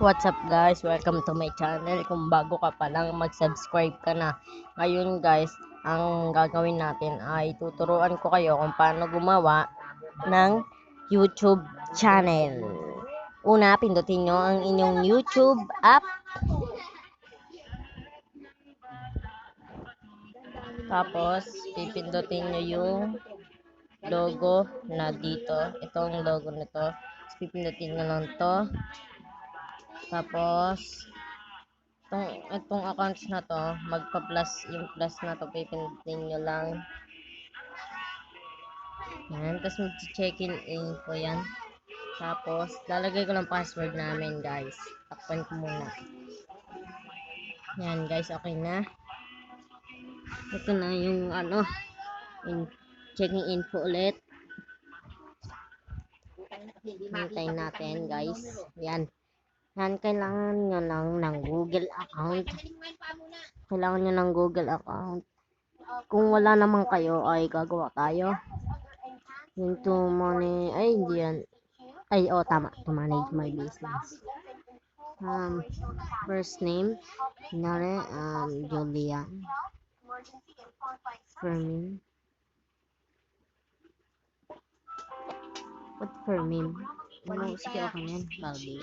What's up guys? Welcome to my channel. Kung bago ka pa lang, mag-subscribe ka na. Ngayon guys, ang gagawin natin ay tuturuan ko kayo kung paano gumawa ng YouTube channel. Una, pindutin nyo ang inyong YouTube app. Tapos, pipindutin nyo yung logo na dito. Itong logo na to. Pipindutin nyo lang to. Tapos, itong accounts na to, magpa-plus, yung plus na to, pipindutin nyo lang. Yan, tapos mag-check-in info yan. Tapos, lalagay ko lang password namin, guys. Takpan ko muna. Yan, guys, okay na. Ito na yung, checking info ulit. Hintayin natin, guys. Yan. Yan, kailangan nyo lang ng Google account. Kailangan nyo ng Google account. Kung wala naman kayo, ay gagawa tayo. Into money, ay hindi yan. Ay, tama. To manage my business. First name, Nare, Julian. Fermin. What Fermin? Ano, sige, okay yan. Baldi,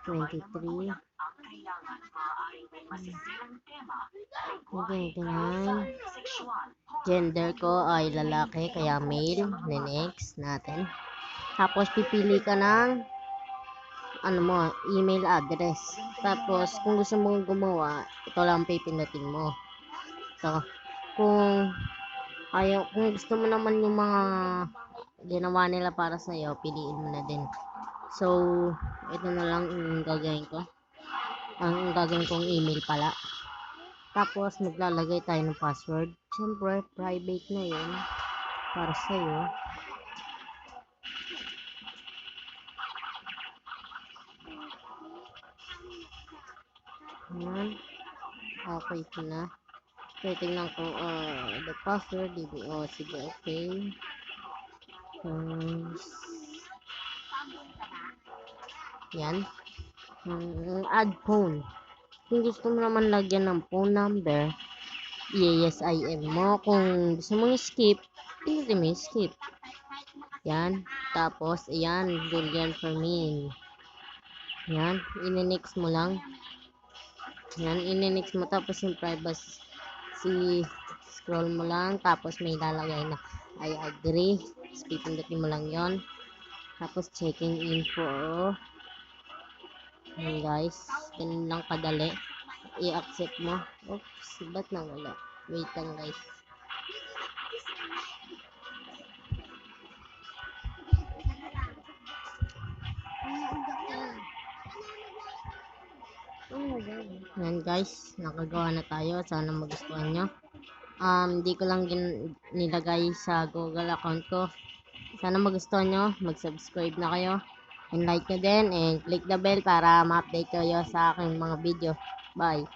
23. Gender ko ay lalaki, kaya male. Next natin. Tapos, pipili ka ng email address. Tapos, kung gusto mong gumawa, ito lang pipindutin mo. So, kung gusto mo naman yung mga ginawa nila para sa'yo, piliin mo na din. So, ito na lang yung gagawin ko. Ang gagawin kong email pala. Tapos, maglalagay tayo ng password. Siyempre, private na yun. Para sa'yo. Ayan. Okay ito na. So, tingnan ko, the password, sige, okay. Yan. Add phone. Kung gusto mo naman lagyan ng phone number, yes-I-M mo. Kung gusto mong skip, pinili mo skip. Yan. Tapos, ayan, Julian Fermin. Yan. Inenext mo lang. Yan. Inenext mo. Tapos, yung privacy, scroll mo lang. Tapos, may lalagay na I agree. Pipindutin mo lang yon. Tapos, checking info. Yan, guys. Ganun lang kadali. I-accept mo. Oops, ba't nawala? Wait lang, guys. Yan, guys. Nakagawa na tayo. Sana magustuhan nyo. Hindi ko lang nilagay sa Google account ko. Sana magustuhan nyo. Mag-subscribe na kayo. And like nyo din. And click the bell para ma-update kayo sa aking mga video. Bye.